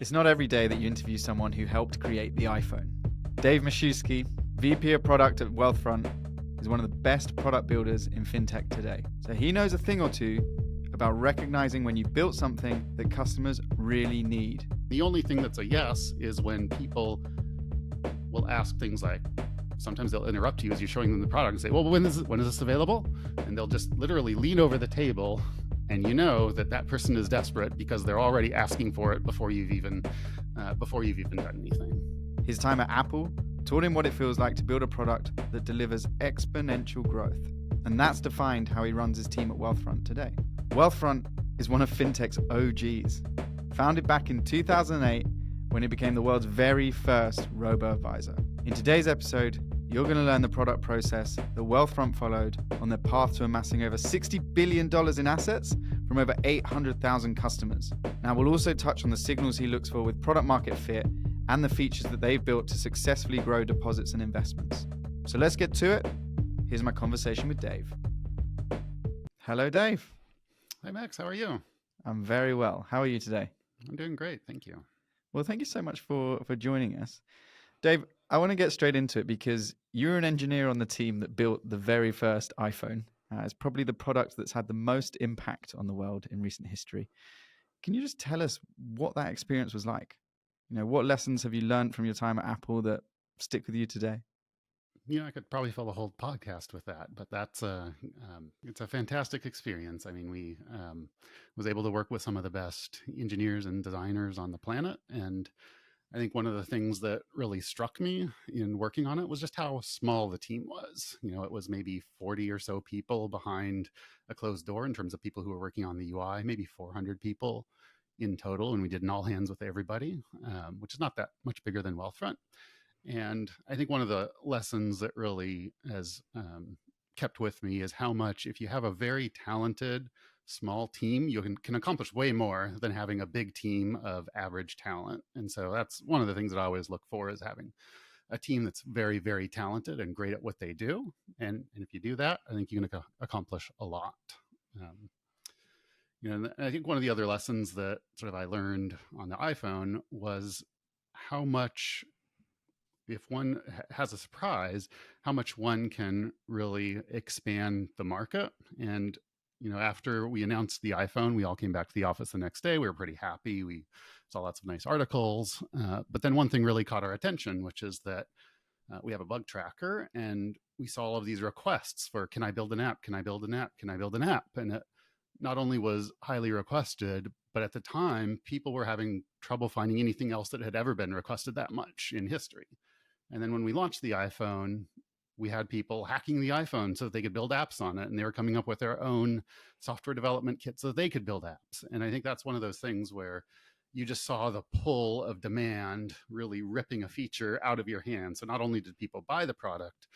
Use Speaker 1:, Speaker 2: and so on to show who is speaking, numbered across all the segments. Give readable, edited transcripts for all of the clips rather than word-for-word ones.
Speaker 1: It's not every day that you interview someone who helped create the iPhone. Dave Myszewski, VP of Product at Wealthfront, is one of the best product builders in fintech today. So he knows a thing or two about recognizing when you've built something that customers really need.
Speaker 2: The only thing that's a yes is when people will ask things like, sometimes they'll interrupt you as you're showing them the product and say, well, when is this available? And they'll just literally lean over the table, and you know that person is desperate because they're already asking for it before you've even done anything.
Speaker 1: His time at Apple taught him what it feels like to build a product that delivers exponential growth. And that's defined how he runs his team at Wealthfront today. Wealthfront is one of fintech's OGs. Founded back in 2008 when it became the world's very first robo-advisor. In today's episode, you're going to learn the product process that Wealthfront followed on their path to amassing over $60 billion in assets from over 800,000 customers. Now, we'll also touch on the signals he looks for with product market fit and the features that they've built to successfully grow deposits and investments. So let's get to it. Here's my conversation with Dave. Hello, Dave.
Speaker 2: Hi, Max. How are you?
Speaker 1: I'm very well. How are you today?
Speaker 2: I'm doing great. Thank you.
Speaker 1: Well, thank you so much for joining us. Dave, I want to get straight into it because you're an engineer on the team that built the very first iPhone. It's probably the product that's had the most impact on the world in recent history. Can you just tell us what that experience was like? You know, what lessons have you learned from your time at Apple that stick with you today?
Speaker 2: I could probably fill a whole podcast with that, but it's a fantastic experience. I mean, we was able to work with some of the best engineers and designers on the planet. And I think one of the things that really struck me in working on it was just how small the team was. It was maybe 40 or so people behind a closed door in terms of people who were working on the UI, maybe 400 people in total. And we did an all hands with everybody, which is not that much bigger than Wealthfront. And I think one of the lessons that really has kept with me is how much, if you have a very talented small team, you can accomplish way more than having a big team of average talent. And so that's one of the things that I always look for, is having a team that's very, very talented and great at what they do. And if you do that, I think you're going to accomplish a lot. And I think one of the other lessons that sort of I learned on the iPhone was how much, if one has a surprise, how much one can really expand the market. And, after we announced the iPhone, we all came back to the office the next day. We were pretty happy. We saw lots of nice articles. But then one thing really caught our attention, which is that we have a bug tracker, and we saw all of these requests for, can I build an app? Can I build an app? Can I build an app? And it not only was highly requested, but at the time, people were having trouble finding anything else that had ever been requested that much in history. And then when we launched the iPhone, we had people hacking the iPhone so that they could build apps on it. And they were coming up with their own software development kit so that they could build apps. And I think that's one of those things where you just saw the pull of demand really ripping a feature out of your hands. So not only did people buy the product,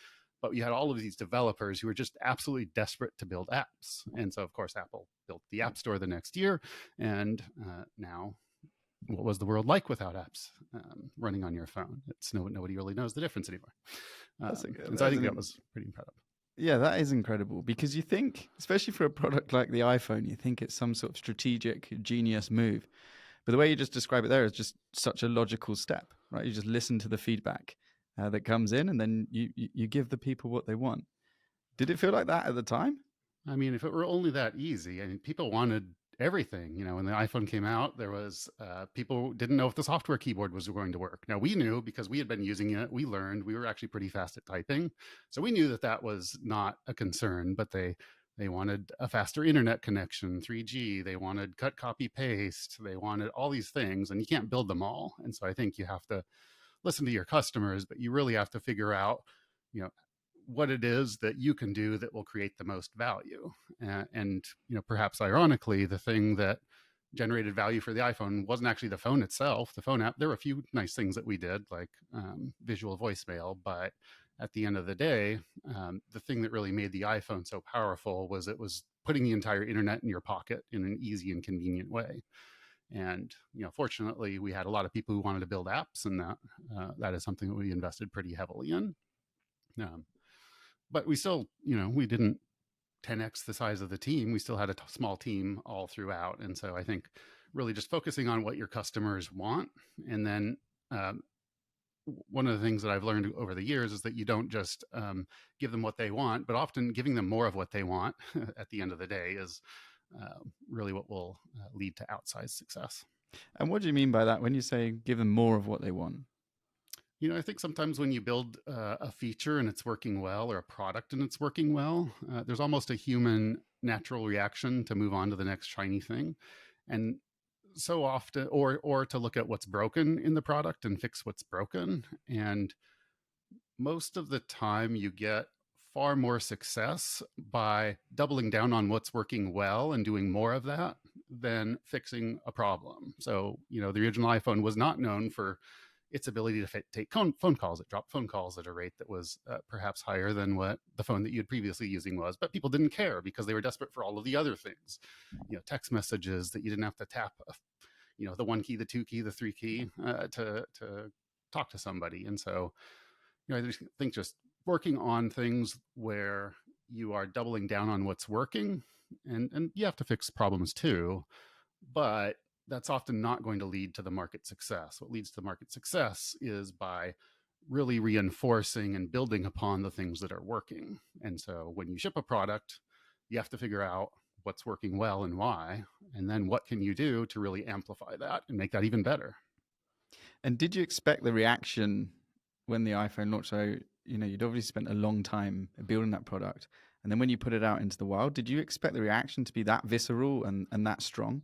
Speaker 2: but you had all of these developers who were just absolutely desperate to build apps. And so, of course, Apple built the App Store the next year. And now, what was the world like without apps running on your phone? Nobody really knows the difference anymore. And so I think that was pretty incredible.
Speaker 1: Yeah, that is incredible, because you think, especially for a product like the iPhone, you think it's some sort of strategic genius move. But the way you just describe it there is just such a logical step, right? You just listen to the feedback that comes in, and then you give the people what they want. Did it feel like that at the time?
Speaker 2: I mean, if it were only that easy, people wanted everything. When the iPhone came out, there was people didn't know if the software keyboard was going to work. Now, we knew because we had been using it. We learned we were actually pretty fast at typing, so we knew that was not a concern. But they wanted a faster internet connection, 3G. They wanted cut, copy, paste. They wanted all these things, and you can't build them all. And so I think you have to listen to your customers, but you really have to figure out, what it is that you can do that will create the most value. And perhaps ironically, the thing that generated value for the iPhone wasn't actually the phone itself, the phone app. There were a few nice things that we did, like visual voicemail, but at the end of the day, the thing that really made the iPhone so powerful was it was putting the entire internet in your pocket in an easy and convenient way. And fortunately, we had a lot of people who wanted to build apps, and that is something that we invested pretty heavily in. But we still, we didn't 10x the size of the team. We still had a small team all throughout. And so I think really just focusing on what your customers want. And then one of the things that I've learned over the years is that you don't just give them what they want, but often giving them more of what they want at the end of the day is really what will lead to outsized success.
Speaker 1: And what do you mean by that when you say give them more of what they want?
Speaker 2: I think sometimes when you build a feature and it's working well, or a product and it's working well, there's almost a human natural reaction to move on to the next shiny thing. And so often, or to look at what's broken in the product and fix what's broken. And most of the time you get far more success by doubling down on what's working well and doing more of that than fixing a problem. So, the original iPhone was not known for its ability to take phone calls. It dropped phone calls at a rate that was perhaps higher than what the phone that you had previously using was, but people didn't care because they were desperate for all of the other things, text messages that you didn't have to tap, the 1 key, the 2 key, the 3 key to talk to somebody. And so, I just think just working on things where you are doubling down on what's working, and you have to fix problems too, but that's often not going to lead to the market success. What leads to market success is by really reinforcing and building upon the things that are working. And so when you ship a product, you have to figure out what's working well and why, and then what can you do to really amplify that and make that even better.
Speaker 1: And did you expect the reaction when the iPhone launched? So, you'd obviously spent a long time building that product. And then when you put it out into the wild, did you expect the reaction to be that visceral and that strong?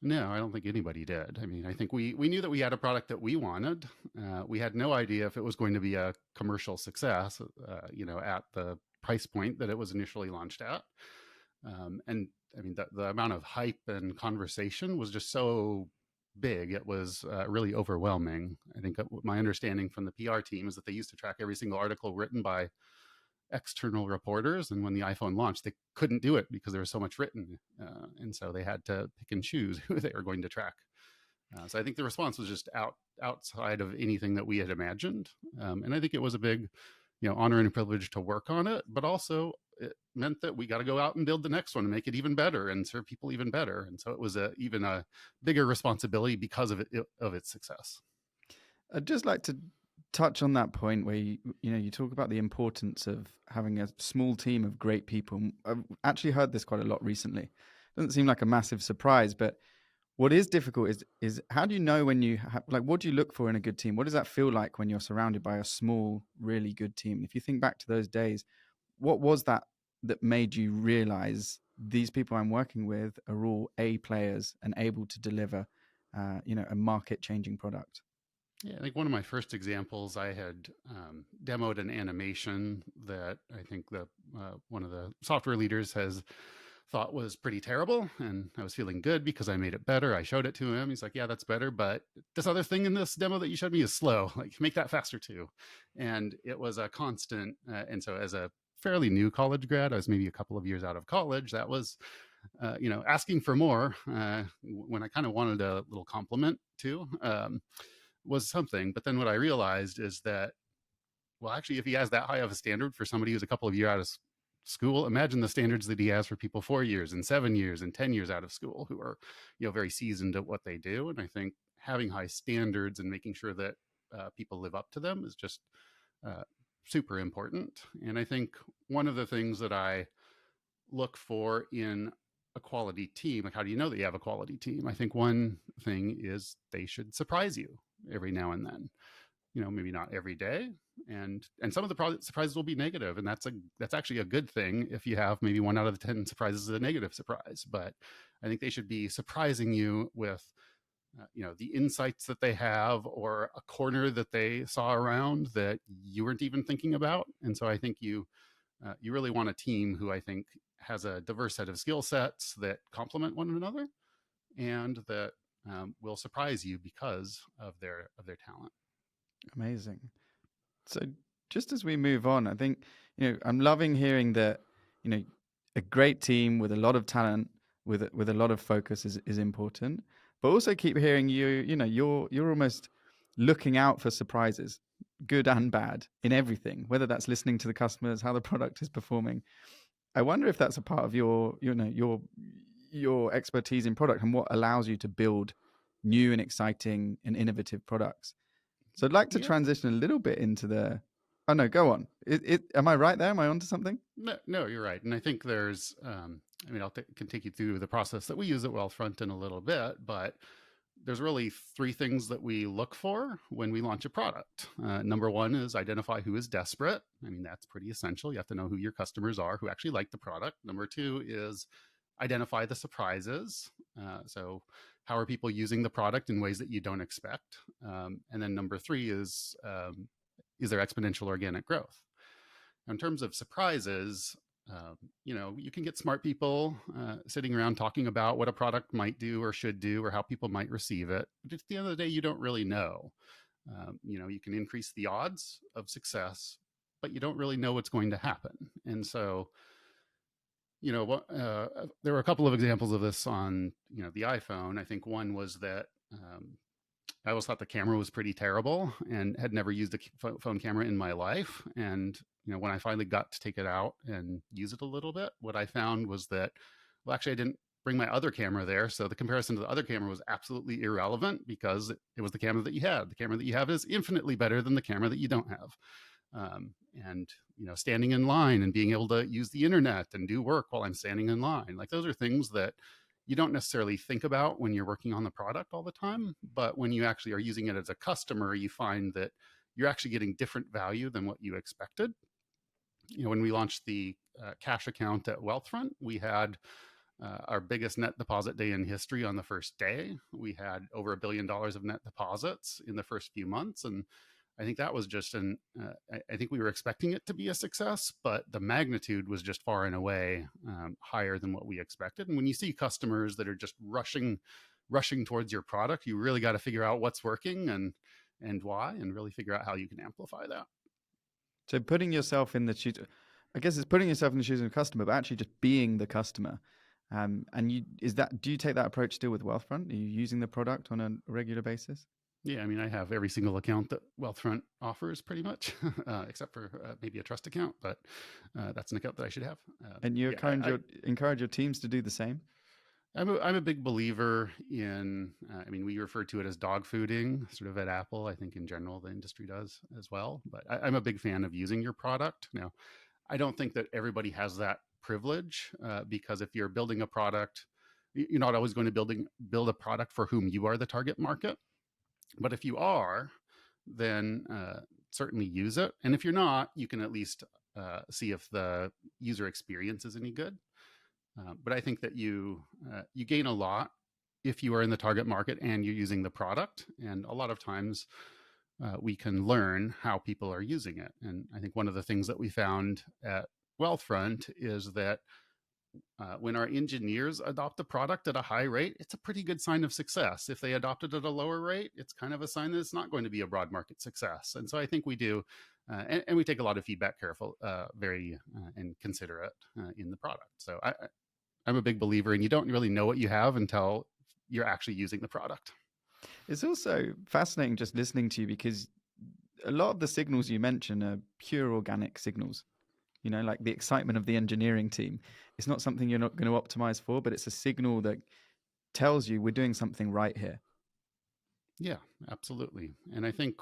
Speaker 2: No, I don't think anybody did. I mean, I think we knew that we had a product that we wanted. We had no idea if it was going to be a commercial success, at the price point that it was initially launched at. And I mean, the amount of hype and conversation was just so big. It was really overwhelming. I think my understanding from the PR team is that they used to track every single article written by external reporters, and when the iPhone launched, they couldn't do it because there was so much written, and so they had to pick and choose who they were going to track. So I think the response was just outside of anything that we had imagined, and I think it was a big, honor and privilege to work on it, but also it meant that we got to go out and build the next one and make it even better and serve people even better. And so it was even a bigger responsibility because of its success.
Speaker 1: I'd just like to touch on that point where you talk about the importance of having a small team of great people. I've actually heard this quite a lot recently. Doesn't seem like a massive surprise, but what is difficult is how do you know when you have, what do you look for in a good team? What does that feel like when you're surrounded by a small, really good team? If you think back to those days, what was that made you realize these people I'm working with are all A players and able to deliver, a market-changing product?
Speaker 2: Yeah, I think one of my first examples, I had demoed an animation that I think one of the software leaders has thought was pretty terrible, and I was feeling good because I made it better. I showed it to him. He's like, yeah, that's better, but this other thing in this demo that you showed me is slow. Like, make that faster too. And it was a constant. And so as a fairly new college grad, I was maybe a couple of years out of college. That was, asking for more when I kind of wanted a little compliment too, was something. But then what I realized is that, well, actually, if he has that high of a standard for somebody who's a couple of years out of school, imagine the standards that he has for people 4 years and 7 years and 10 years out of school who are, very seasoned at what they do. And I think having high standards and making sure that people live up to them is just super important. And I think one of the things that I look for in a quality team, like how do you know that you have a quality team? I think one thing is they should surprise you every now and then. Maybe not every day, and some of the surprises will be negative, and that's actually a good thing if you have maybe 1 out of 10 surprises is a negative surprise. But I think they should be surprising you with the insights that they have, or a corner that they saw around that you weren't even thinking about. And so I think you really want a team who I think has a diverse set of skill sets that complement one another, and that will surprise you because of their talent.
Speaker 1: Amazing. So just as we move on, I think, I'm loving hearing that, a great team with a lot of talent, with a lot of focus is important, but also keep hearing you're almost looking out for surprises, good and bad, in everything, whether that's listening to the customers, how the product is performing. I wonder if that's a part of your your expertise in product and what allows you to build new and exciting and innovative products. So I'd like to transition a little bit into the. Oh no, go on. Am I right there? Am I onto something?
Speaker 2: No, you're right. And I think there's, can take you through the process that we use at Wealthfront in a little bit, but there's really three things that we look for when we launch a product. Number one is identify who is desperate. I mean, that's pretty essential. You have to know who your customers are who actually like the product. Number two is identify the surprises. So how are people using the product in ways that you don't expect? And then number three is there exponential organic growth? In terms of surprises, you can get smart people sitting around talking about what a product might do or should do or how people might receive it. But at the end of the day, you don't really know. You can increase the odds of success, but you don't really know what's going to happen. And so, there were a couple of examples of this on, the iPhone. I think one was that I always thought the camera was pretty terrible and had never used a phone camera in my life. And, when I finally got to take it out and use it a little bit, what I found was that, well, actually I didn't bring my other camera there. So the comparison to the other camera was absolutely irrelevant because it was the camera that you had. The camera that you have is infinitely better than the camera that you don't have. And, standing in line and being able to use the internet and do work while I'm standing in line, like those are things that you don't necessarily think about when you're working on the product all the time. But when you actually are using it as a customer, you find that you're actually getting different value than what you expected. When we launched the cash account at Wealthfront, we had our biggest net deposit day in history on the first day. We had over $1 billion of net deposits in the first few months. And I think that was just I think we were expecting it to be a success, but the magnitude was just far and away higher than what we expected. And when you see customers that are just rushing towards your product, you really got to figure out what's working and why, and really figure out how you can amplify that.
Speaker 1: So putting yourself in the shoes, I guess it's putting yourself in the shoes of a customer, but actually just being the customer. And do you take that approach still with Wealthfront? Are you using the product on a regular basis?
Speaker 2: Yeah, I mean, I have every single account that Wealthfront offers pretty much, except for maybe a trust account, but that's an account that I should have.
Speaker 1: And you encourage your teams to do the same?
Speaker 2: I'm a big believer in, we refer to it as dogfooding, sort of at Apple. I think in general, the industry does as well. But I'm a big fan of using your product. Now, I don't think that everybody has that privilege because if you're building a product, you're not always going to build a product for whom you are the target market. But if you are, then certainly use it. And if you're not, you can at least see if the user experience is any good. But I think that you gain a lot if you are in the target market and you're using the product. And a lot of times we can learn how people are using it. And I think one of the things that we found at Wealthfront is that when our engineers adopt a product at a high rate, it's a pretty good sign of success. If they adopt it at a lower rate, it's kind of a sign that it's not going to be a broad market success. And so I think we do, and we take a lot of feedback and considerate in the product. So I'm a big believer in you don't really know what you have until you're actually using the product.
Speaker 1: It's also fascinating just listening to you because a lot of the signals you mention are pure organic signals. Like the excitement of the engineering team. It's not something you're not going to optimize for, but it's a signal that tells you we're doing something right here.
Speaker 2: Yeah, absolutely. And I think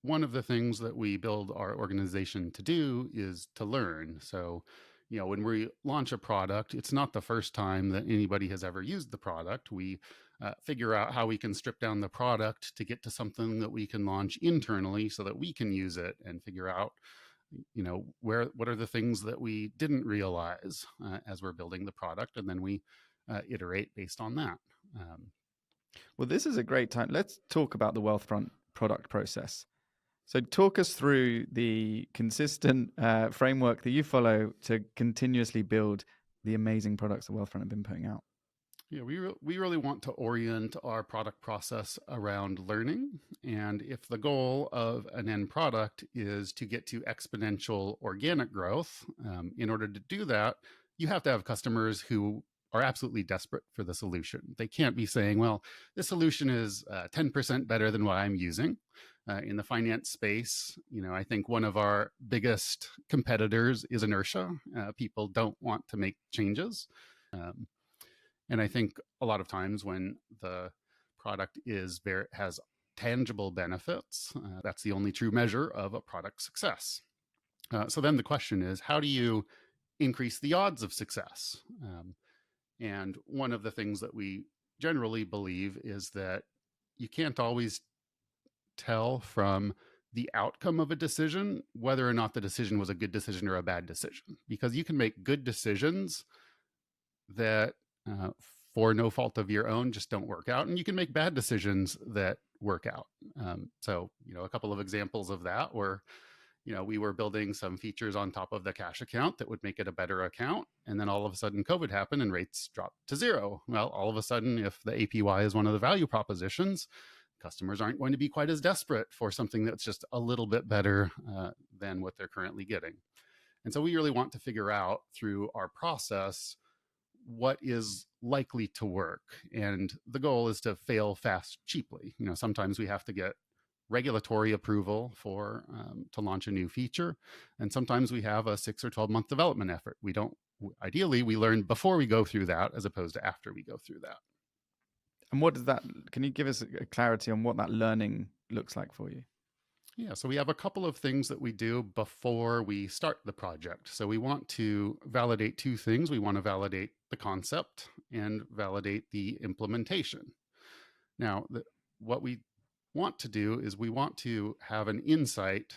Speaker 2: one of the things that we build our organization to do is to learn. So, when we launch a product, it's not the first time that anybody has ever used the product. We figure out how we can strip down the product to get to something that we can launch internally so that we can use it and figure out what are the things that we didn't realize as we're building the product, and then we iterate based on that.
Speaker 1: Well, this is a great time. Let's talk about the Wealthfront product process. So talk us through the consistent framework that you follow to continuously build the amazing products that Wealthfront have been putting out.
Speaker 2: Yeah, we really want to orient our product process around learning. And if the goal of an end product is to get to exponential organic growth, in order to do that, you have to have customers who are absolutely desperate for the solution. They can't be saying, well, this solution is 10% better than what I'm using. In the finance space, I think one of our biggest competitors is inertia. People don't want to make changes. And I think a lot of times when the product has tangible benefits, that's the only true measure of a product success. So then the question is, how do you increase the odds of success? And one of the things that we generally believe is that you can't always tell from the outcome of a decision whether or not the decision was a good decision or a bad decision, because you can make good decisions that for no fault of your own just don't work out, and you can make bad decisions that work out. So a couple of examples of that were, we were building some features on top of the cash account that would make it a better account, and then all of a sudden COVID happened and rates dropped to zero. Well, all of a sudden, if the APY is one of the value propositions, customers aren't going to be quite as desperate for something that's just a little bit better than what they're currently getting. And so we really want to figure out through our process what is likely to work. And the goal is to fail fast cheaply. Sometimes we have to get regulatory approval to launch a new feature. And sometimes we have a 6 or 12 month development effort. Ideally, we learn before we go through that as opposed to after we go through that.
Speaker 1: And what does that, can you give us a clarity on what that learning looks like for you?
Speaker 2: Yeah, so we have a couple of things that we do before we start the project. So we want to validate two things. We want to validate the concept and validate the implementation. Now, what we want to do is we want to have an insight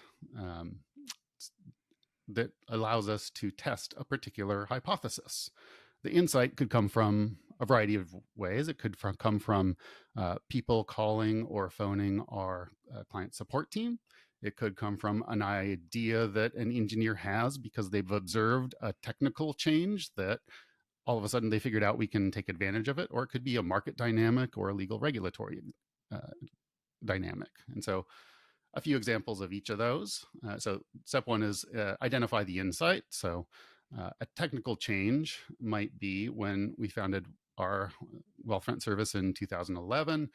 Speaker 2: that allows us to test a particular hypothesis. The insight could come from a variety of ways. It could come from people calling or phoning our client support team. It could come from an idea that an engineer has because they've observed a technical change that all of a sudden they figured out we can take advantage of it. Or it could be a market dynamic or a legal regulatory dynamic. And so a few examples of each of those. So step one is identify the insight. So a technical change might be when we founded our Wealthfront service in 2011.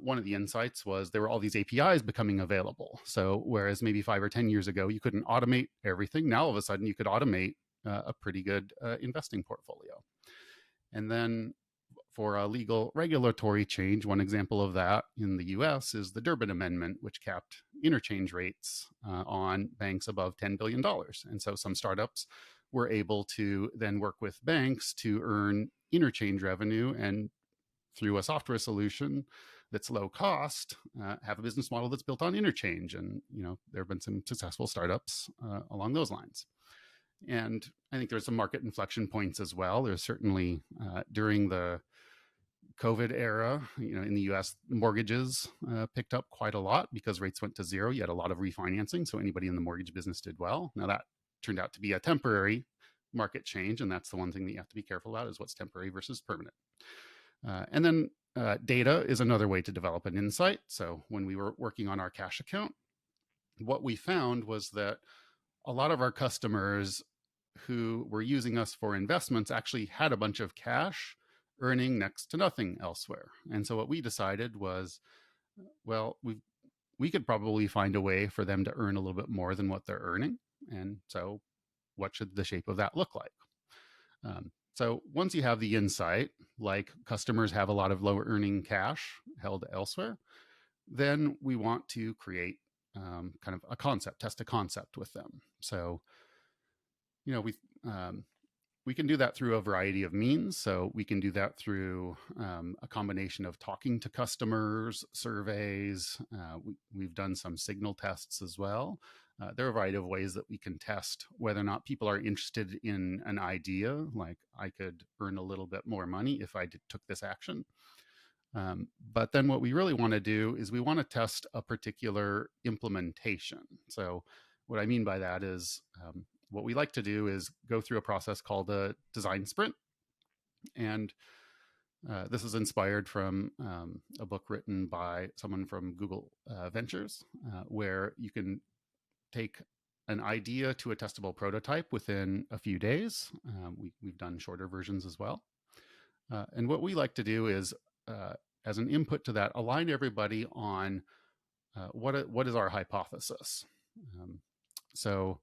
Speaker 2: One of the insights was there were all these APIs becoming available. So whereas maybe 5 or 10 years ago, you couldn't automate everything, now all of a sudden you could automate a pretty good investing portfolio. And then for a legal regulatory change, one example of that in the US is the Durbin Amendment, which capped interchange rates on banks above $10 billion. And so some startups were able to then work with banks to earn interchange revenue, and through a software solution that's low cost, have a business model that's built on interchange. And there have been some successful startups along those lines. And I think there's some market inflection points as well. There's certainly during the COVID era, in the US, mortgages picked up quite a lot because rates went to zero. You had a lot of refinancing, so anybody in the mortgage business did well. Now that turned out to be a temporary market change, and that's the one thing that you have to be careful about, is what's temporary versus permanent. And then data is another way to develop an insight. So when we were working on our cash account, what we found was that a lot of our customers who were using us for investments actually had a bunch of cash earning next to nothing elsewhere. And so what we decided was, well, we could probably find a way for them to earn a little bit more than what they're earning. And so what should the shape of that look like? So once you have the insight, like customers have a lot of low earning cash held elsewhere, then we want to create kind of a concept, test a concept with them. So, we can do that through a variety of means. So we can do that through a combination of talking to customers, surveys. We've done some signal tests as well. There are a variety of ways that we can test whether or not people are interested in an idea, like I could earn a little bit more money if I took this action. But then what we really want to do is we want to test a particular implementation. So what I mean by that is what we like to do is go through a process called a design sprint. And this is inspired from a book written by someone from Google Ventures, where you can take an idea to a testable prototype within a few days. We've done shorter versions as well. And what we like to do is, as an input to that, align everybody on what is our hypothesis. So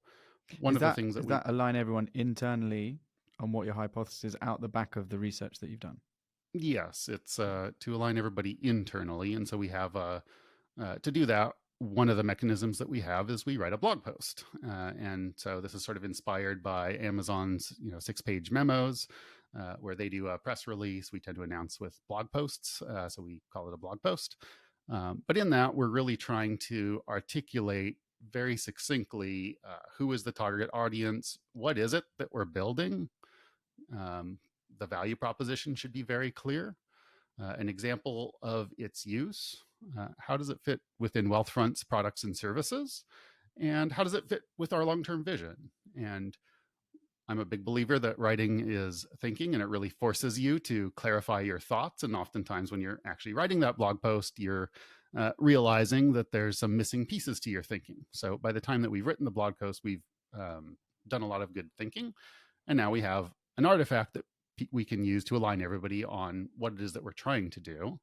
Speaker 2: one of the things that
Speaker 1: align everyone internally on what your hypothesis is out the back of the research that you've done?
Speaker 2: Yes, it's to align everybody internally. And so we have to do that. One of the mechanisms that we have is we write a blog post. And so this is sort of inspired by Amazon's 6-page memos, where they do a press release. We tend to announce with blog posts. So we call it a blog post. But in that, we're really trying to articulate very succinctly who is the target audience, what is it that we're building. The value proposition should be very clear. An example of its use, how does it fit within Wealthfront's products and services, and how does it fit with our long-term vision? And I'm a big believer that writing is thinking, and it really forces you to clarify your thoughts. And oftentimes when you're actually writing that blog post, you're realizing that there's some missing pieces to your thinking. So by the time that we've written the blog post, we've done a lot of good thinking. And now we have an artifact that we can use to align everybody on what it is that we're trying to do.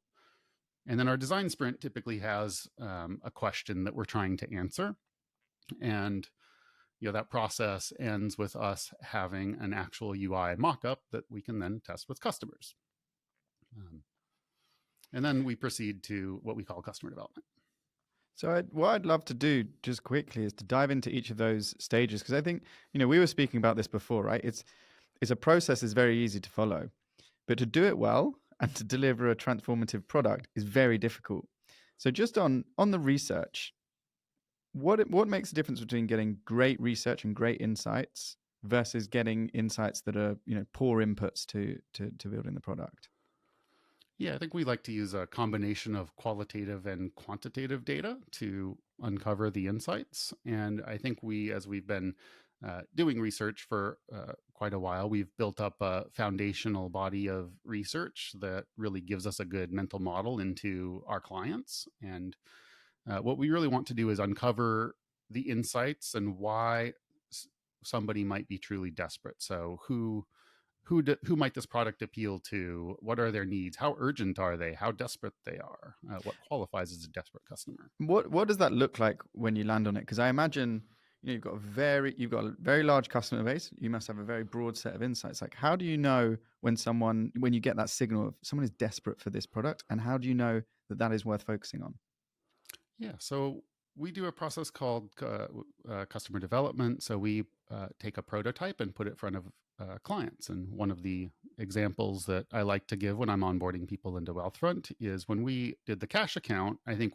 Speaker 2: And then our design sprint typically has a question that we're trying to answer. And that process ends with us having an actual UI mock-up that we can then test with customers. And then we proceed to what we call customer development.
Speaker 1: So what I'd love to do just quickly is to dive into each of those stages, because I think, we were speaking about this before, right? It's a process is very easy to follow, but to do it well and to deliver a transformative product is very difficult. So just on the research, what makes the difference between getting great research and great insights versus getting insights that are poor inputs to building the product?
Speaker 2: Yeah, I think we like to use a combination of qualitative and quantitative data to uncover the insights. And I think as we've been doing research for quite a while, we've built up a foundational body of research that really gives us a good mental model into our clients. And what we really want to do is uncover the insights and why somebody might be truly desperate. So who might this product appeal to? What are their needs? How urgent are they? How desperate they are? What qualifies as a desperate customer?
Speaker 1: What does that look like when you land on it? Because I imagine you've got a very large customer base. You must have a very broad set of insights. Like, how do you know when you get that signal of someone is desperate for this product, and how do you know that is worth focusing on?
Speaker 2: Yeah, so we do a process called customer development. So we take a prototype and put it in front of clients. And one of the examples that I like to give when I'm onboarding people into Wealthfront is when we did the cash account. I think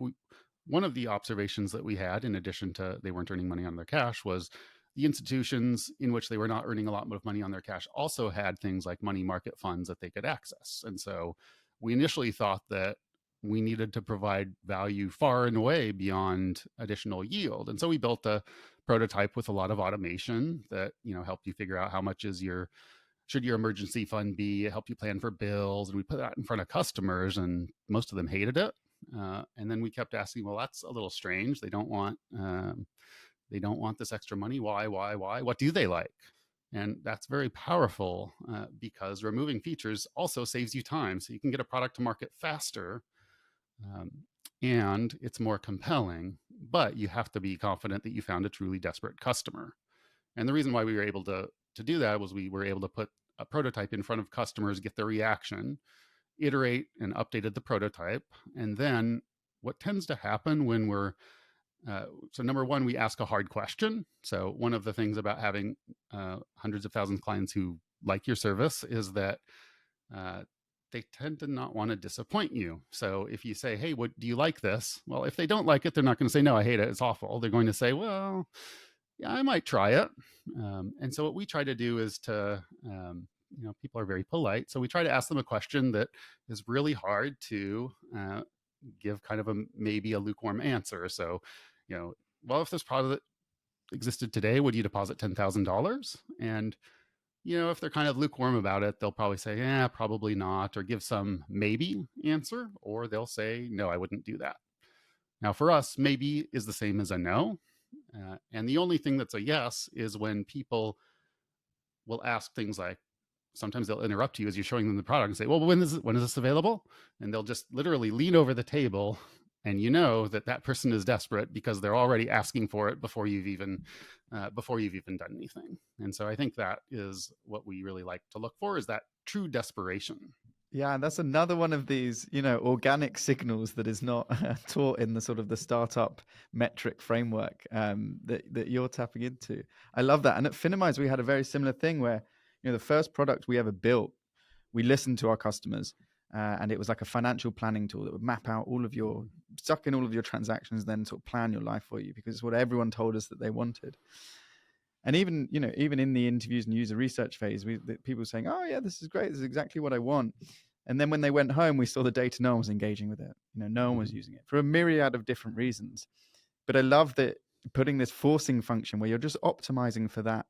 Speaker 2: one of the observations that we had, in addition to they weren't earning money on their cash, was the institutions in which they were not earning a lot of money on their cash also had things like money market funds that they could access. And so we initially thought that we needed to provide value far and away beyond additional yield. And so we built a prototype with a lot of automation that, helped you figure out how much should your emergency fund be, help you plan for bills. And we put that in front of customers, and most of them hated it. And then we kept asking, well, that's a little strange. They don't want this extra money. Why? What do they like? And that's very powerful because removing features also saves you time. So you can get a product to market faster. And it's more compelling, but you have to be confident that you found a truly desperate customer. And the reason why we were able to do that was we were able to put a prototype in front of customers, get their reaction, iterate and updated the prototype. And then what tends to happen when so number one, we ask a hard question. So one of the things about having hundreds of thousands of clients who like your service is that they tend to not want to disappoint you. So if you say, hey, what do you like this? Well, if they don't like it, they're not going to say, no, I hate it, it's awful. They're going to say, well, yeah, I might try it. And so what we try to do is people are very polite. So we try to ask them a question that is really hard to give kind of maybe a lukewarm answer. So, well, if this product existed today, would you deposit $10,000? And if they're kind of lukewarm about it, they'll probably say, yeah, probably not, or give some maybe answer, or they'll say, no, I wouldn't do that. Now, for us, maybe is the same as a no. And the only thing that's a yes is when people will ask things like, sometimes they'll interrupt you as you're showing them the product and say, well, when is this available? And they'll just literally lean over the table, and that person is desperate because they're already asking for it before you've even done anything. And so I think that is what we really like to look for, is that true desperation.
Speaker 1: Yeah, that's another one of these, organic signals that is not taught in the sort of the startup metric framework that you're tapping into. I love that. And at Finimize, we had a very similar thing where, the first product we ever built, we listened to our customers, and it was like a financial planning tool that would map out suck in all of your transactions, then sort of plan your life for you, because it's what everyone told us that they wanted. And even in the interviews and user research phase, people were saying, oh yeah, this is great, this is exactly what I want. And then when they went home, we saw the data, no one was engaging with it, no one was using it for a myriad of different reasons. But I love that putting this forcing function where you're just optimizing for that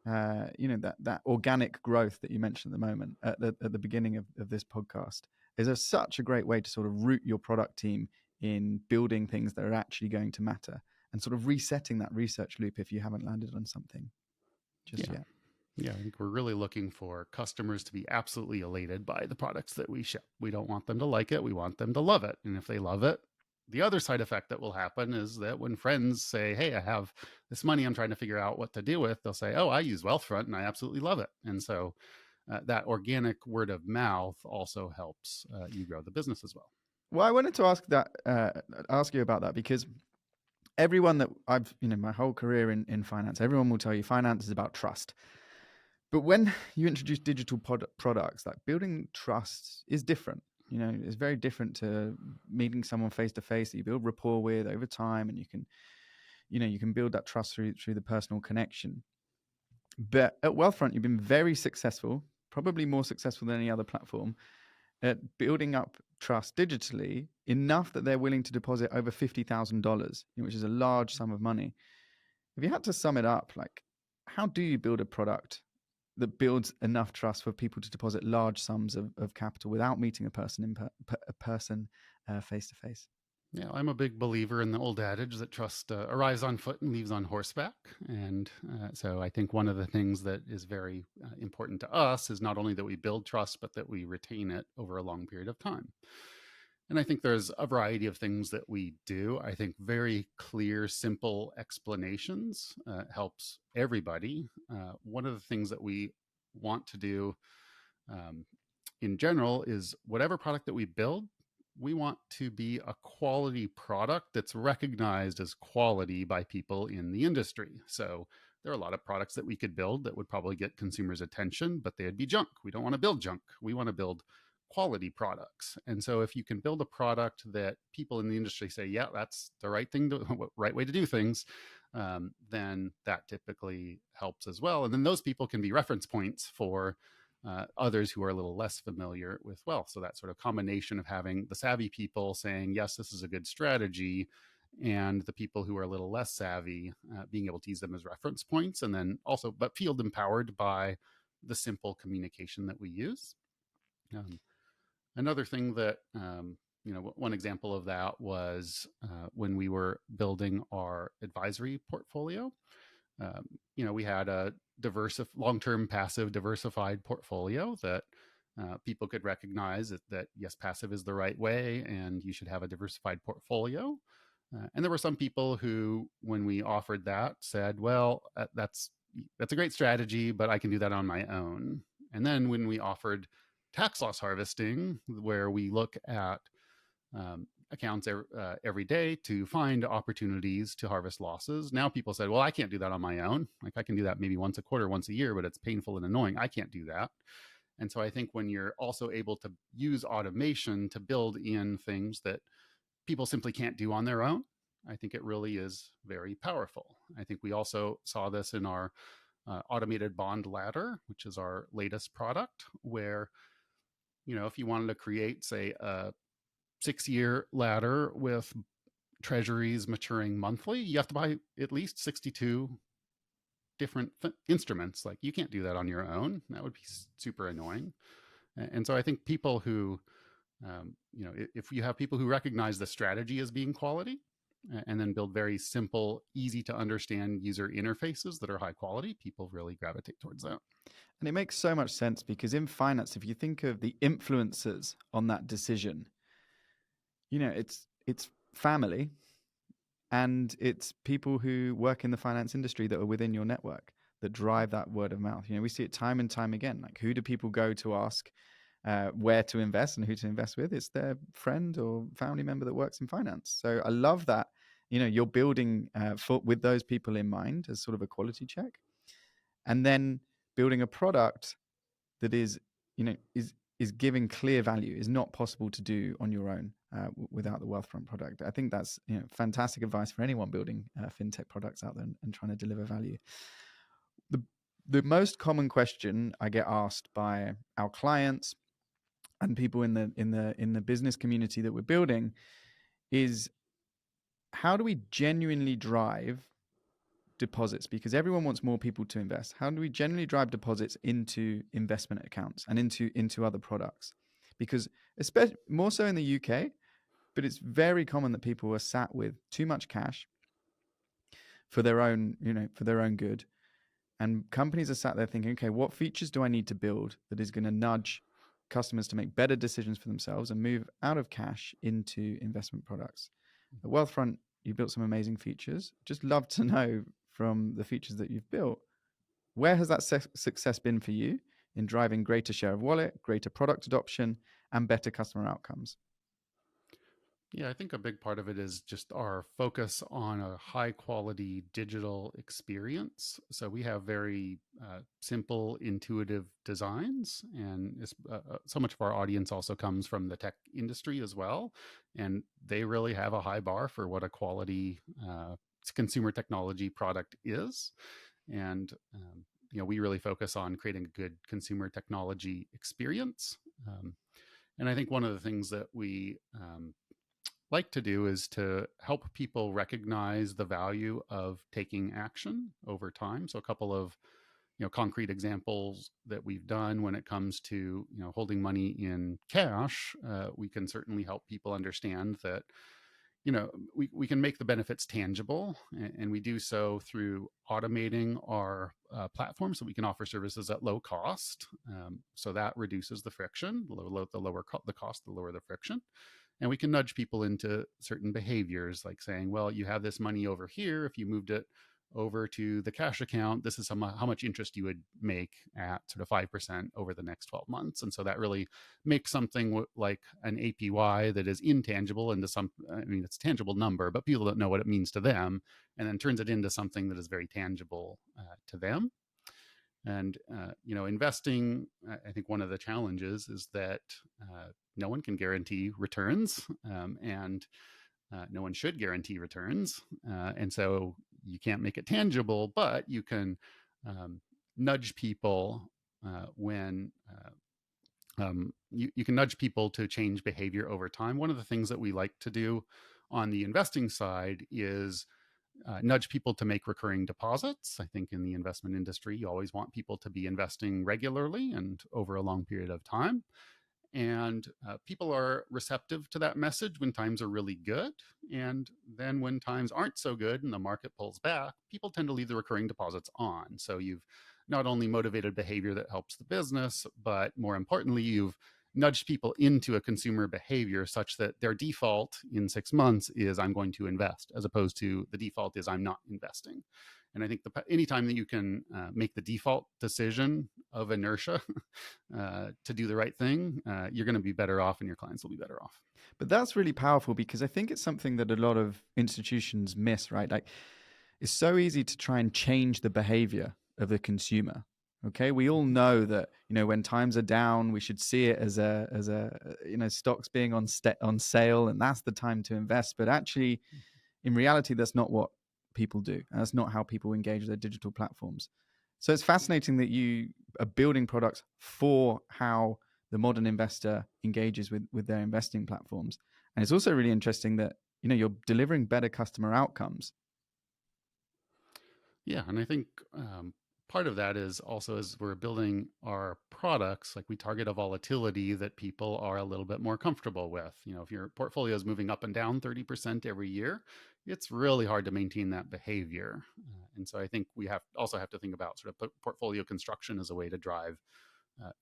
Speaker 1: that organic growth that you mentioned at the moment at the beginning of this podcast is such a great way to sort of root your product team in building things that are actually going to matter, and sort of resetting that research loop if you haven't landed on something just yet.
Speaker 2: Yeah, I think we're really looking for customers to be absolutely elated by the products that we ship. We don't want them to like it. We want them to love it. And if they love it, the other side effect that will happen is that when friends say, hey, I have this money I'm trying to figure out what to do with, they'll say, oh, I use Wealthfront and I absolutely love it. And so that organic word of mouth also helps you grow the business as well.
Speaker 1: Well, I wanted to ask you about that, because everyone that I've, my whole career in finance, everyone will tell you finance is about trust. But when you introduce digital products, like building trust is different. It's very different to meeting someone face to face that you build rapport with over time, and you can build that trust through the personal connection. But at Wealthfront, you've been very successful, probably more successful than any other platform, at building up trust digitally enough that they're willing to deposit over $50,000, which is a large sum of money. If you had to sum it up, like, how do you build a product that builds enough trust for people to deposit large sums of capital without meeting a person face to face?
Speaker 2: Yeah, I'm a big believer in the old adage that trust arrives on foot and leaves on horseback. And so I think one of the things that is very important to us is not only that we build trust, but that we retain it over a long period of time. And I think there's a variety of things that we do. I think very clear, simple explanations helps everybody. One of the things that we want to do in general is whatever product that we build, we want to be a quality product that's recognized as quality by people in the industry. So there are a lot of products that we could build that would probably get consumers' attention, but they'd be junk. We don't want to build junk. We want to build quality products. And so if you can build a product that people in the industry say, yeah, that's the right way to do things, then that typically helps as well. And then those people can be reference points for others who are a little less familiar with wealth. So that sort of combination of having the savvy people saying, yes, this is a good strategy, and the people who are a little less savvy being able to use them as reference points, and then also, but feel empowered by the simple communication that we use. Another thing that, one example of that was when we were building our advisory portfolio. We had a long-term passive diversified portfolio that people could recognize that yes, passive is the right way and you should have a diversified portfolio. And there were some people who, when we offered that, said, well, that's a great strategy, but I can do that on my own. And then when we offered tax loss harvesting, where we look at accounts every day to find opportunities to harvest losses. Now people said, well, I can't do that on my own. Like, I can do that maybe once a quarter, once a year, but it's painful and annoying. I can't do that. And so I think when you're also able to use automation to build in things that people simply can't do on their own, I think it really is very powerful. I think we also saw this in our automated bond ladder, which is our latest product, where, if you wanted to create, say, a 6-year ladder with treasuries maturing monthly, you have to buy at least 62 different instruments. Like, you can't do that on your own. That would be super annoying. And so I think people who, if you have people who recognize the strategy as being quality and then build very simple, easy to understand user interfaces that are high quality, people really gravitate towards that.
Speaker 1: And it makes so much sense, because in finance, if you think of the influencers on that decision, it's family and it's people who work in the finance industry that are within your network that drive that word of mouth. We see it time and time again. Like, who do people go to ask where to invest and who to invest with. It's their friend or family member that works in finance. So I love that, you're building with those people in mind as sort of a quality check, and then building a product that is giving clear value is not possible to do on your own without the Wealthfront product. I think that's fantastic advice for anyone building fintech products out there and trying to deliver value. The most common question I get asked by our clients and people in the business community that we're building is, how do we genuinely drive deposits? Because everyone wants more people to invest. How do we genuinely drive deposits into investment accounts and into other products? Because especially more so in the UK, but it's very common that people are sat with too much cash for their own good. And companies are sat there thinking, okay, what features do I need to build that is going to nudge customers to make better decisions for themselves and move out of cash into investment products? At Wealthfront, you built some amazing features. Just love to know from the features that you've built, where has that success been for you in driving greater share of wallet, greater product adoption, and better customer outcomes?
Speaker 2: Yeah, I think a big part of it is just our focus on a high quality digital experience. So we have very simple, intuitive designs, and so much of our audience also comes from the tech industry as well. And they really have a high bar for what a quality consumer technology product is. And we really focus on creating a good consumer technology experience. And I think one of the things that we like to do is to help people recognize the value of taking action over time. So a couple of concrete examples that we've done when it comes to holding money in cash, we can certainly help people understand that we can make the benefits tangible, and we do so through automating our platform, so we can offer services at low cost. So that reduces the friction. The lower the cost, the lower the friction. And we can nudge people into certain behaviors, like saying, well, you have this money over here. If you moved it over to the cash account, this is how much interest you would make at sort of 5% over the next 12 months. And so that really makes something like an APY that is intangible into it's a tangible number, but people don't know what it means to them, and then turns it into something that is very tangible to them. And, investing, I think one of the challenges is that no one can guarantee returns, and no one should guarantee returns. And so you can't make it tangible, but you can nudge people when you can nudge people to change behavior over time. One of the things that we like to do on the investing side is nudge people to make recurring deposits. I think in the investment industry, you always want people to be investing regularly and over a long period of time. And people are receptive to that message when times are really good. And then when times aren't so good and the market pulls back, people tend to leave the recurring deposits on. So you've not only motivated behavior that helps the business, but more importantly, you've nudged people into a consumer behavior such that their default in 6 months is I'm going to invest, as opposed to the default is I'm not investing. And I think anytime that you can make the default decision of inertia to do the right thing, you're going to be better off and your clients will be better off.
Speaker 1: But that's really powerful, because I think it's something that a lot of institutions miss, right? Like, it's so easy to try and change the behavior of the consumer. Okay, we all know that when times are down, we should see it as a stocks being on sale, and that's the time to invest. But actually, in reality, that's not what people do, and that's not how people engage with their digital platforms. So it's fascinating that you are building products for how the modern investor engages with their investing platforms, and it's also really interesting that you're delivering better customer outcomes.
Speaker 2: Yeah, and I think part of that is also, as we're building our products, like we target a volatility that people are a little bit more comfortable with. If your portfolio is moving up and down 30% every year, it's really hard to maintain that behavior. And so I think we also have to think about sort of portfolio construction as a way to drive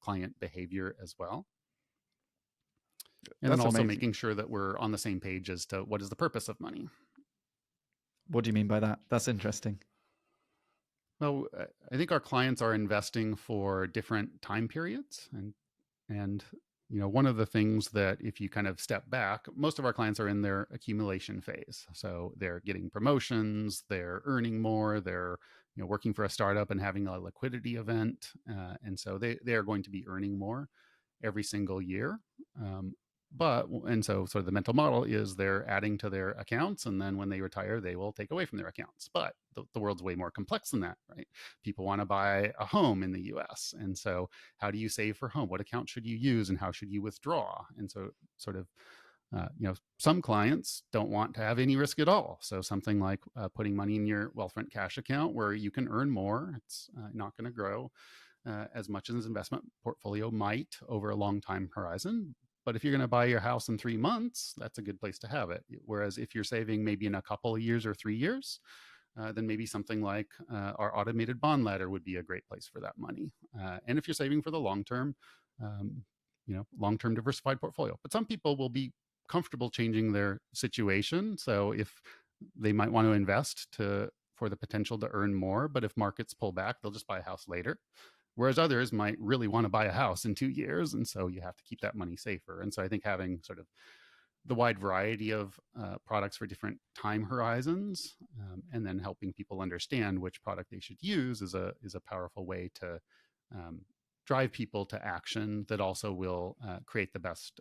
Speaker 2: client behavior as well. And
Speaker 1: That's
Speaker 2: then also
Speaker 1: amazing.
Speaker 2: making sure that we're on the same page as to what is the purpose of money.
Speaker 1: What do you mean by that? That's interesting.
Speaker 2: Well, I think our clients are investing for different time periods, and one of the things that if you kind of step back, most of our clients are in their accumulation phase. So they're getting promotions, they're earning more, they're working for a startup and having a liquidity event, and so they are going to be earning more every single year. And so sort of the mental model is they're adding to their accounts, and then when they retire, they will take away from their accounts. But the world's way more complex than that, right? People want to buy a home in the US. And so how do you save for home? What account should you use and how should you withdraw? And so sort of, some clients don't want to have any risk at all. So something like putting money in your Wealthfront cash account where you can earn more, it's not going to grow as much as an investment portfolio might over a long time horizon. But if you're going to buy your house in 3 months, that's a good place to have it. Whereas if you're saving maybe in a couple of years or 3 years, then maybe something like our automated bond ladder would be a great place for that money. And if you're saving for the long term, long-term diversified portfolio. But some people will be comfortable changing their situation. So if they might want to invest for the potential to earn more, but if markets pull back, they'll just buy a house later. Whereas others might really want to buy a house in 2 years. And so you have to keep that money safer. And so I think having sort of the wide variety of products for different time horizons, and then helping people understand which product they should use is a powerful way to drive people to action that also will create the best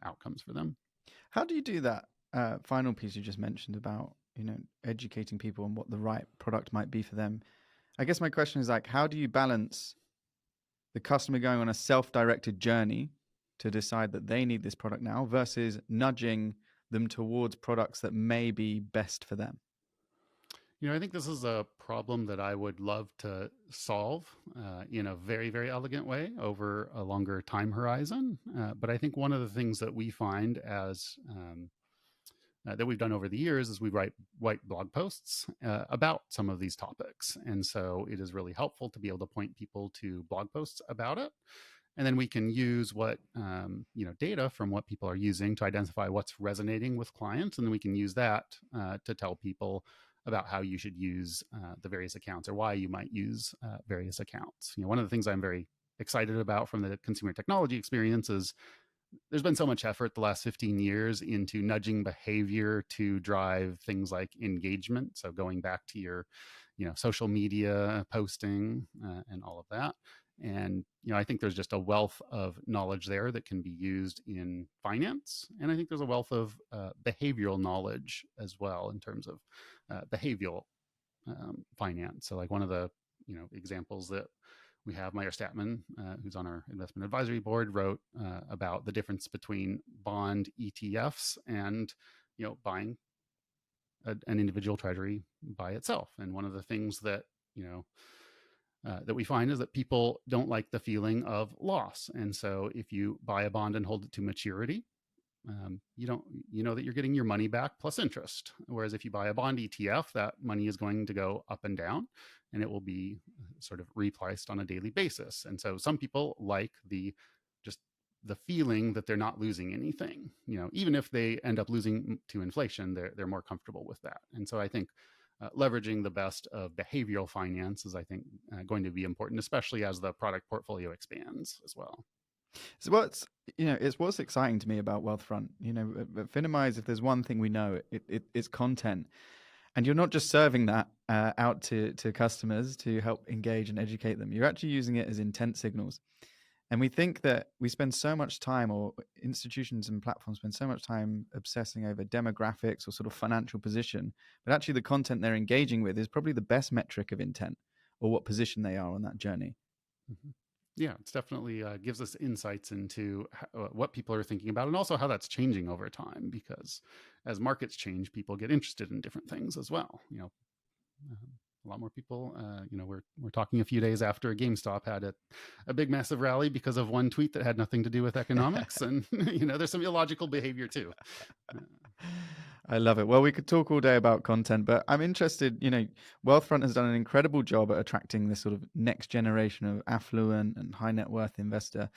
Speaker 2: outcomes for them.
Speaker 1: How do you do that final piece you just mentioned about educating people on what the right product might be for them? I guess my question is like, how do you balance the customer going on a self-directed journey to decide that they need this product now versus nudging them towards products that may be best for them?
Speaker 2: I think this is a problem that I would love to solve in a very, very elegant way over a longer time horizon. But I think one of the things that we find as that we've done over the years is we write blog posts about some of these topics. And so it is really helpful to be able to point people to blog posts about it. And then we can use what, data from what people are using to identify what's resonating with clients. And then we can use that to tell people about how you should use the various accounts or why you might use various accounts. One of the things I'm very excited about from the consumer technology experience is there's been so much effort the last 15 years into nudging behavior to drive things like engagement. So going back to your, social media posting and all of that. And, I think there's just a wealth of knowledge there that can be used in finance. And I think there's a wealth of behavioral knowledge as well in terms of behavioral finance. So like one of the, examples that we have, Meyer Statman, who's on our investment advisory board, wrote about the difference between bond ETFs and, buying an individual treasury by itself. And one of the things that, that we find is that people don't like the feeling of loss. And so if you buy a bond and hold it to maturity, you know that you're getting your money back plus interest. Whereas if you buy a bond ETF, that money is going to go up and down, and it will be sort of repriced on a daily basis. And so some people like the feeling that they're not losing anything. Even if they end up losing to inflation, they're more comfortable with that. And so I think leveraging the best of behavioral finance is, I think, going to be important, especially as the product portfolio expands as well.
Speaker 1: So what's exciting to me about Wealthfront. At Finimize, if there's one thing we know, it's content, and you're not just serving that out to customers to help engage and educate them. You're actually using it as intent signals. And we think that we spend so much time, or institutions and platforms spend so much time obsessing over demographics or sort of financial position, but actually the content they're engaging with is probably the best metric of intent or what position they are on that journey.
Speaker 2: Mm-hmm. Yeah, it's definitely gives us insights into what people are thinking about, and also how that's changing over time, because as markets change, people get interested in different things as well. A lot more people, we're talking a few days after GameStop had a big massive rally because of one tweet that had nothing to do with economics. And, there's some illogical behavior too.
Speaker 1: I love it. Well, we could talk all day about content, but I'm interested, Wealthfront has done an incredible job at attracting this sort of next generation of affluent and high net worth investor.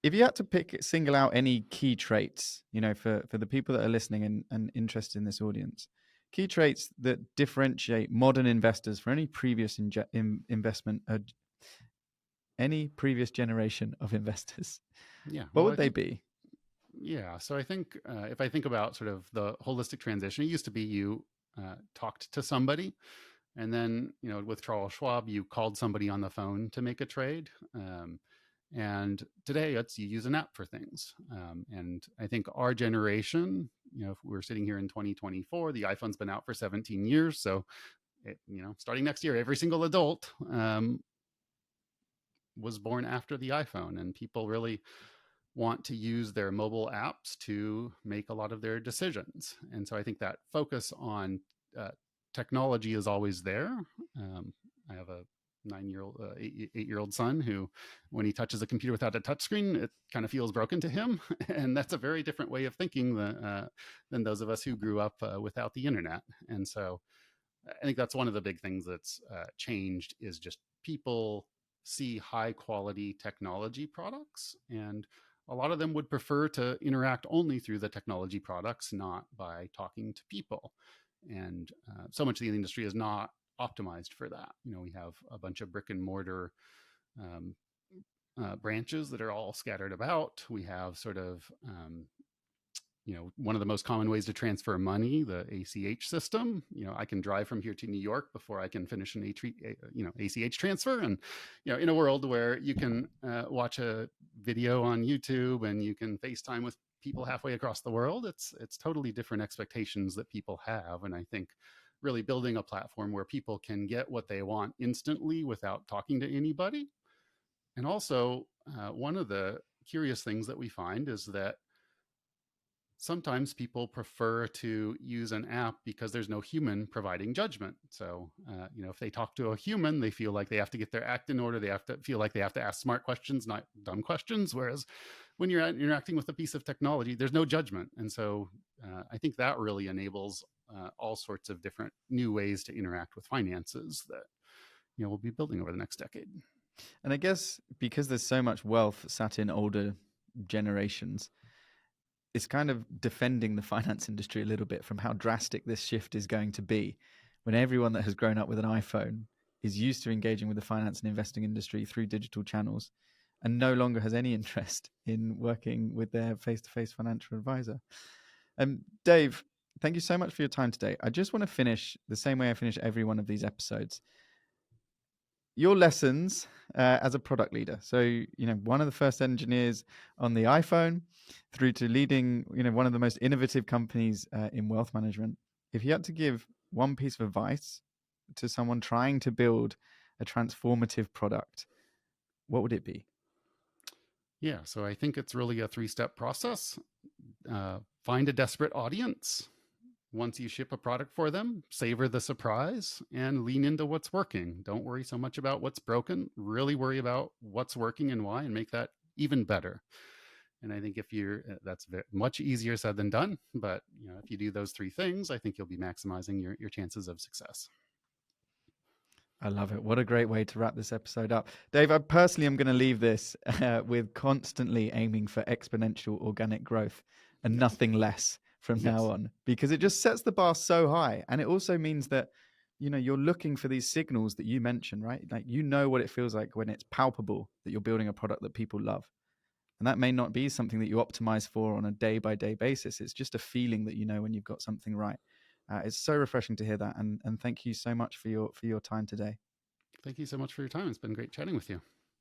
Speaker 1: If you had to single out any key traits, for the people that are listening and interested in this audience, key traits that differentiate modern investors from any previous investment any previous generation of investors,
Speaker 2: Yeah.
Speaker 1: what
Speaker 2: Well,
Speaker 1: would
Speaker 2: I
Speaker 1: they
Speaker 2: think,
Speaker 1: be?
Speaker 2: yeah. So I think if I think about sort of the holistic transition, it used to be you talked to somebody. And then, with Charles Schwab, you called somebody on the phone to make a trade. And today it's you use an app for things. And I think our generation, if we're sitting here in 2024, the iPhone's been out for 17 years. So, starting next year, every single adult was born after the iPhone, and people really want to use their mobile apps to make a lot of their decisions. And so I think that focus on uh, technology is always there. I have a 8-year-old son who, when he touches a computer without a touchscreen, it kind of feels broken to him. And that's a very different way of thinking than those of us who grew up without the internet. And so I think that's one of the big things that's changed is just people see high quality technology products, and a lot of them would prefer to interact only through the technology products, not by talking to people. And so much of the industry is not optimized for that. We have a bunch of brick and mortar um, branches that are all scattered about. We have sort of one of the most common ways to transfer money, the ACH system. I can drive from here to New York before I can finish an ACH transfer. And in a world where you can watch a video on YouTube and you can FaceTime with people halfway across the world, it's totally different expectations that people have. And I think really building a platform where people can get what they want instantly without talking to anybody. And also, one of the curious things that we find is that sometimes people prefer to use an app because there's no human providing judgment. So, if they talk to a human, they feel like they have to get their act in order. They have to feel like they have to ask smart questions, not dumb questions. Whereas when you're interacting with a piece of technology, there's no judgment. And so I think that really enables all sorts of different new ways to interact with finances that, we'll be building over the next decade.
Speaker 1: And I guess because there's so much wealth sat in older generations, it's kind of defending the finance industry a little bit from how drastic this shift is going to be when everyone that has grown up with an iPhone is used to engaging with the finance and investing industry through digital channels and no longer has any interest in working with their face-to-face financial advisor. Dave, thank you so much for your time today. I just want to finish the same way I finish every one of these episodes. Your lessons as a product leader. So, one of the first engineers on the iPhone through to leading, one of the most innovative companies in wealth management. If you had to give one piece of advice to someone trying to build a transformative product, what would it be?
Speaker 2: Yeah, so I think it's really a 3-step process. Find a desperate audience. Once you ship a product for them, savor the surprise and lean into what's working. Don't worry so much about what's broken. Really worry about what's working and why, and make that even better. And I think that's much easier said than done. But if you do those 3 things, I think you'll be maximizing your chances of success.
Speaker 1: I love it. What a great way to wrap this episode up. Dave, I personally am going to leave this with constantly aiming for exponential organic growth and nothing less from now on, because it just sets the bar so high. And it also means that, you're looking for these signals that you mentioned, right? Like, what it feels like when it's palpable that you're building a product that people love. And that may not be something that you optimize for on a day-by-day basis. It's just a feeling that when you've got something right. It's so refreshing to hear that. And thank you so much for your time today.
Speaker 2: Thank you so much for your time. It's been great chatting with you.